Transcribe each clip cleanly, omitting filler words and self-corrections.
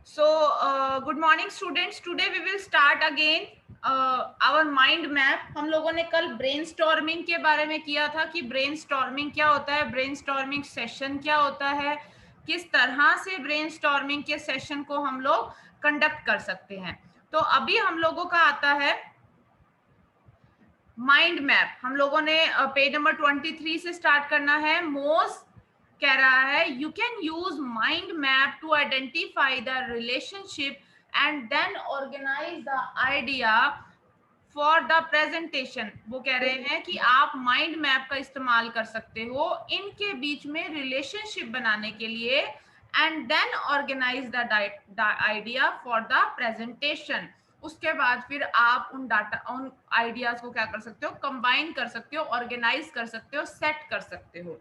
So, good morning students. Today we will start again our mind map. हम लोगों ने कल brainstorming के बारे में किया था कि brainstorming क्या होता है, brainstorming session क्या होता है, किस तरह से brainstorming के session को हम लोग conduct कर सकते हैं. तो अभी हम लोगों का आता है माइंड मैप. हम लोगों ने पेज नंबर 23 से स्टार्ट करना है. मोस्ट कह रहा है you can use mind map to identify the relationship and then organise the idea for the presentation. वो कह रहे हैं कि आप माइंड मैप का इस्तेमाल कर सकते हो इनके बीच में रिलेशनशिप बनाने के लिए and then organise the idea for the presentation. उसके बाद फिर आप उन डाटा उन आइडियाज को क्या कर सकते हो, कंबाइन कर सकते हो, ऑर्गेनाइज कर सकते हो, सेट कर सकते हो.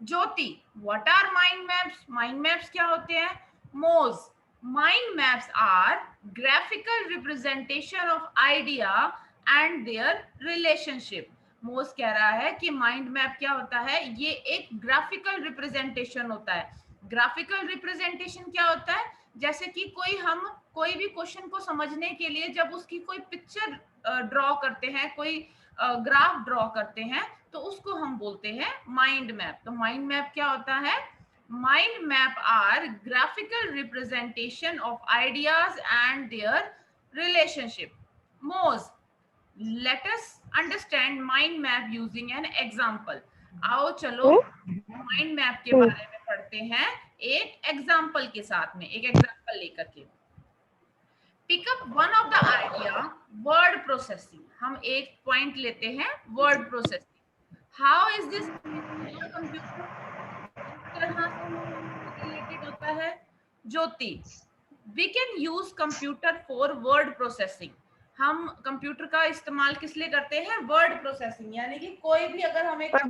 Jyoti, what are mind maps? Mind maps क्या होते हैं? Moj, mind maps are graphical representation of idea and their relationship. Moj कह रहा है कि माइंड मैप क्या होता है? ये एक ग्राफिकल रिप्रेजेंटेशन होता है. ग्राफिकल रिप्रेजेंटेशन क्या होता है? जैसे कि कोई भी क्वेश्चन को समझने के लिए जब उसकी कोई पिक्चर ड्रॉ करते हैं, कोई ग्राफ ड्रॉ करते हैं, तो उसको हम बोलते हैं माइंड मैप. तो माइंड मैप क्या होता है? Mind map are graphical representation of ideas and their relationship. Moj, let us understand mind map using an example. आओ चलो माइंड मैप के बारे में पढ़ते हैं एक एग्जांपल के साथ में, एक एग्जांपल लेकर के. Pick up one of the idea, word processing. हम एक पॉइंट लेते हैं, word processing. How is this computer तरह से रिलेटेड होता है? Jyoti, we can use computer for word processing. हम कंप्यूटर का इस्तेमाल किस लिए करते हैं? Word processing. यानी कि कोई भी अगर हमें है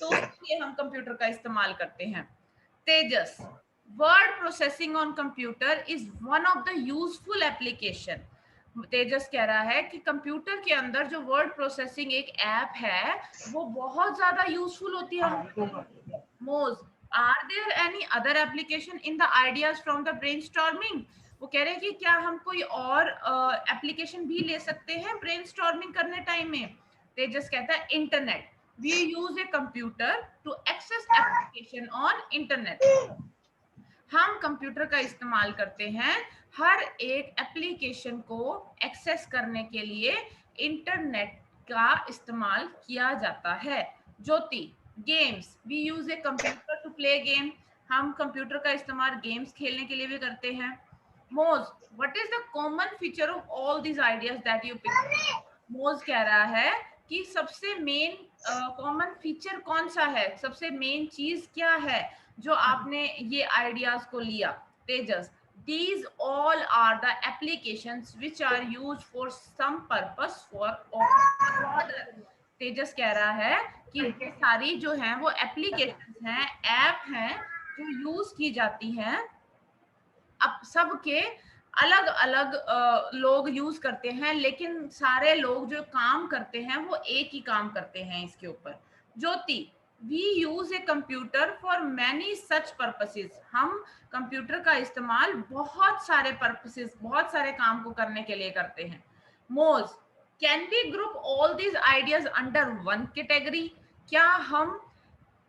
तो उसके लिए हम कंप्यूटर का इस्तेमाल करते हैं. Tejas, word processing on computer is one of the useful application. Tejas कह रहा है कि कंप्यूटर के अंदर जो वर्ड प्रोसेसिंग एक ऐप है वो बहुत ज्यादा यूजफुल होती है. Moz, are there any other application in the ideas from the brainstorming? वो कह रहे हैं कि क्या हम कोई और एप्लीकेशन भी ले सकते हैं ब्रेनस्टॉर्मिंग करने टाइम में? तेजस कहता है internet. We use a computer to access application on internet. हम कंप्यूटर का इस्तेमाल करते हैं हर एक एप्लीकेशन को एक्सेस करने के लिए. इंटरनेट का इस्तेमाल किया जाता है. Jyoti, games, we use a computer to play game. हम कंप्यूटर का इस्तेमाल गेम्स खेलने के लिए भी करते हैं. Moz, what is the common feature of all these ideas that you pick? Moz कह रहा है कि सबसे मेन कॉमन फीचर कौन सा है, सबसे मेन चीज क्या है जो आपने ये आइडियाज को लिया? तेजस, these all are the applications which are used for some purpose for order. तेजस कह रहा है कि ये सारी जो हैं वो एप्लीकेशंस हैं, ऐप हैं जो यूज की जाती हैं. अब सबके अलग अलग लोग यूज करते हैं, लेकिन सारे लोग जो काम करते हैं वो एक ही काम करते हैं इसके ऊपर. Jyoti, we use a computer for many such purposes. हम कंप्यूटर का इस्तेमाल बहुत सारे पर्पसेस, बहुत सारे काम को करने के लिए करते हैं. Moz, can we group all these ideas under one category? क्या हम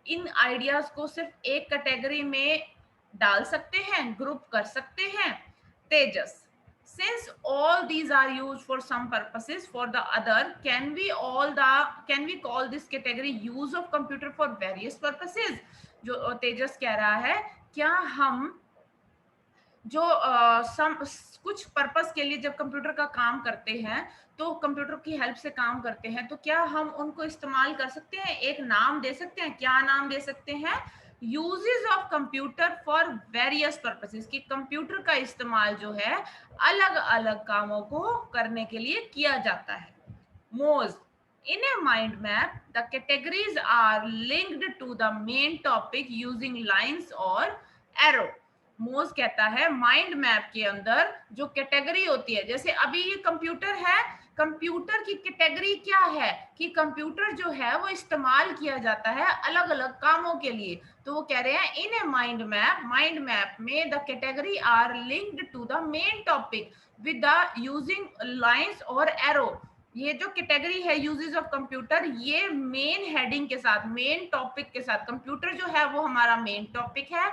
इन आइडियाज को सिर्फ एक कैटेगरी में डाल सकते हैं, ग्रुप कर सकते हैं? तेजस, since all these are used for some purposes for the other, can we call this category use of computer for various purposes? जो तेजस कह रहा है क्या हम जो कुछ पर्पस के लिए जब कंप्यूटर का काम करते हैं तो कंप्यूटर की हेल्प से काम करते हैं, तो क्या हम उनको इस्तेमाल कर सकते हैं, एक नाम दे सकते हैं? क्या नाम दे सकते हैं? Uses of computer for various purposes. कि कंप्यूटर का इस्तेमाल जो है अलग अलग कामों को करने के लिए किया जाता है. मोज, in a mind map the categories are linked to the main topic using lines or arrow. मोज कहता है माइंड मैप के अंदर जो कैटेगरी होती है, जैसे अभी ये कंप्यूटर है, कंप्यूटर की कैटेगरी क्या है कि कंप्यूटर जो है वो इस्तेमाल किया जाता है अलग अलग कामों के लिए। तो वो कह रहे हैं इन ए माइंड मैप में the category are linked to the main topic with the using lines और एरो। ये जो कैटेगरी है यूजेस ऑफ कंप्यूटर, ये मेन हेडिंग के साथ, मेन टॉपिक के साथ, कंप्यूटर जो है वो हमारा मेन टॉपिक है,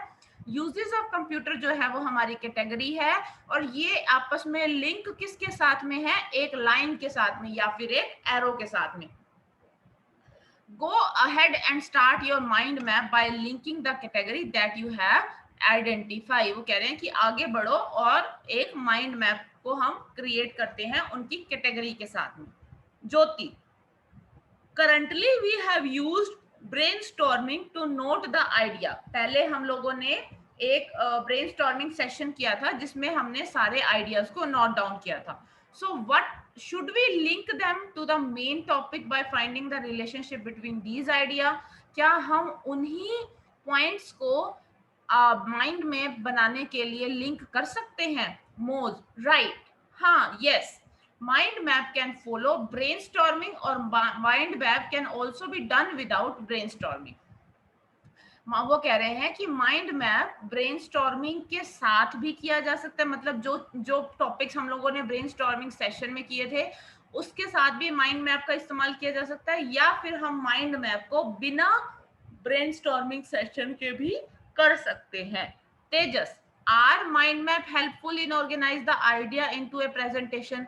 यूजेस ऑफ कंप्यूटर जो है वो हमारी कैटेगरी है, और ये आपस में लिंक किसके साथ में है, एक लाइन के साथ में या फिर एक एरो के साथ में। Go ahead and start your mind map by linking the category that you have identify। वो कह रहे हैं कि आगे बढ़ो और एक माइंड मैप को हम क्रिएट करते हैं उनकी कैटेगरी के साथ में। ज्योति, currently we have used brainstorming to note the idea। पहले हम लोगों ने एक ब्रेनस्टॉर्मिंग सेशन किया था जिसमें हमने सारे आइडियाज को नोट डाउन किया था। So what should we link them to the main topic by finding the relationship between these idea? क्या हम उन्हीं पॉइंट्स को माइंड में बनाने के लिए लिंक कर सकते हैं? मोज, राइट, हाँ, yes. Mind map can follow brainstorming or mind map can also be done without brainstorming। वो कह रहे हैं कि माइंड मैप ब्रेनस्टॉर्मिंग के साथ भी किया जा सकता है, मतलब जो जो टॉपिक्स हम लोगों ने ब्रेनस्टॉर्मिंग सेशन में किए थे उसके साथ भी माइंड मैप का इस्तेमाल किया जा सकता है, या फिर हम माइंड मैप को बिना ब्रेनस्टॉर्मिंग सेशन के भी कर सकते हैं। Tejas, are mind map helpful in organize the idea into a presentation?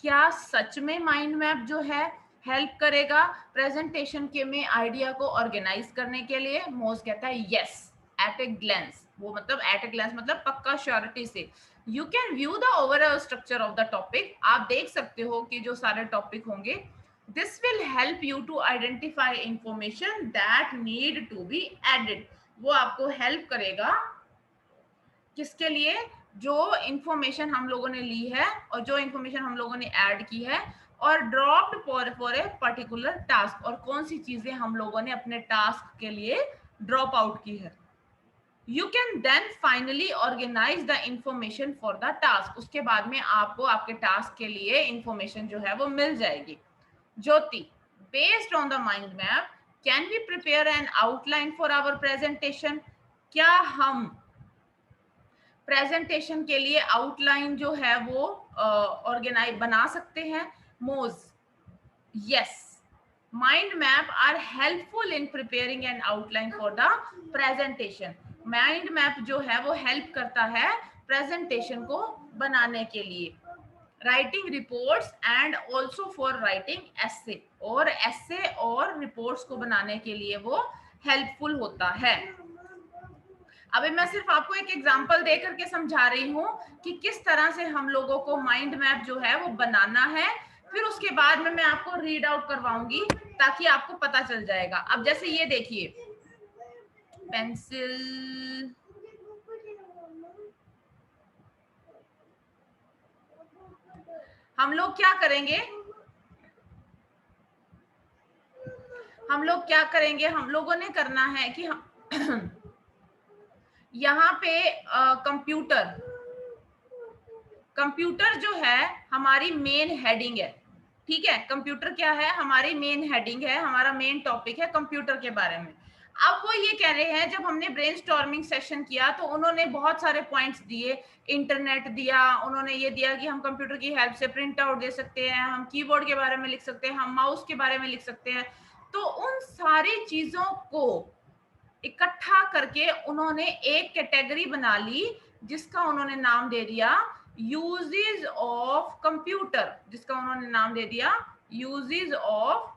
क्या सच में माइंड मैप जो है हेल्प करेगा प्रेजेंटेशन के में आइडिया को ऑर्गेनाइज करने के लिए? मोज कहता है यस, एट ए ग्लैंस। वो मतलब एट ए ग्लैंस मतलब पक्का श्योरिटी से। You can view the overall structure of the topic. आप देख सकते हो कि जो सारे टॉपिक होंगे, this will help you to identify information that need to be added. वो आपको हेल्प करेगा किसके लिए? जो इंफॉर्मेशन हम लोगों ने ली है और जो इंफॉर्मेशन हम लोगों ने ऐड की है और dropped for a particular task, और कौन सी चीजें हम लोगों ने अपने टास्क के लिए ड्रॉप आउट की है। You can then finally organise the information for the task. उसके बाद में आपको आपके टास्क के लिए इंफॉर्मेशन जो है वो मिल जाएगी। Jyoti, based on the mind map can we prepare an outline for our presentation? क्या हम प्रेजेंटेशन के लिए आउटलाइन जो है वो ऑर्गेनाइज बना सकते हैं? Moz, yes, mind map are helpful in preparing an outline for the presentation. Mind map जो है वो हेल्प करता है प्रेजेंटेशन को बनाने के लिए, writing reports and also for writing essay, और एसे और रिपोर्ट्स को बनाने के लिए वो हेल्पफुल होता है। अभी मैं सिर्फ आपको एक एग्जांपल दे करके समझा रही हूँ कि किस तरह से हम लोगों को माइंड मैप जो है वो बनाना है, फिर उसके बाद में मैं आपको रीड आउट करवाऊंगी ताकि आपको पता चल जाएगा। अब जैसे ये देखिए, पेंसिल, हम लोग क्या करेंगे, हम लोगों ने करना है कि हम यहाँ पे कंप्यूटर जो है हमारी मेन हेडिंग है, ठीक है। कंप्यूटर क्या है? हमारी मेन हेडिंग है, हमारा मेन टॉपिक है कंप्यूटर के बारे में। अब वो ये कह रहे हैं, जब हमने ब्रेनस्टॉर्मिंग सेशन किया तो उन्होंने बहुत सारे पॉइंट्स दिए, इंटरनेट दिया, उन्होंने ये दिया कि हम कंप्यूटर की हेल्प से प्रिंट आउट दे सकते हैं, हम कीबोर्ड के बारे में लिख सकते हैं, हम माउस के बारे में लिख सकते हैं। तो उन सारी चीजों को इकट्ठा करके उन्होंने एक कैटेगरी बना ली जिसका उन्होंने नाम दे दिया यूजेस ऑफ कंप्यूटर, जिसका उन्होंने नाम दे दिया यूजेस ऑफ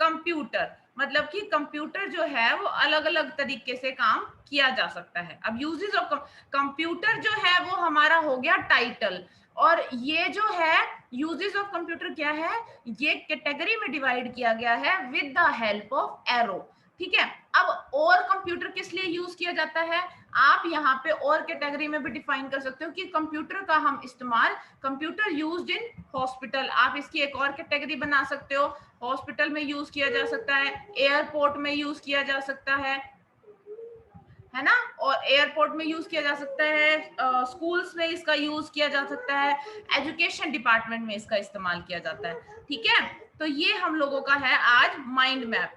कंप्यूटर। मतलब कि कंप्यूटर जो है वो अलग अलग तरीके से काम किया जा सकता है। अब यूजेस ऑफ कंप्यूटर जो है वो हमारा हो गया टाइटल, और ये जो है यूजेस ऑफ कंप्यूटर क्या है, ये कैटेगरी में डिवाइड किया गया है with the help of arrow, ठीक है। अब और कंप्यूटर किस लिए यूज किया जाता है, आप यहाँ पे और कैटेगरी में भी डिफाइन कर सकते हो कि कंप्यूटर का हम इस्तेमाल, कंप्यूटर यूज्ड इन हॉस्पिटल, आप इसकी एक और कैटेगरी बना सकते हो। हॉस्पिटल में यूज किया जा सकता है, एयरपोर्ट में यूज किया जा सकता है, है ना, और एयरपोर्ट में यूज किया जा सकता है, स्कूल्स में इसका यूज किया जा सकता है, एजुकेशन डिपार्टमेंट में इसका इस्तेमाल किया जाता है। ठीक है, तो ये हम लोगों का है आज माइंड मैप।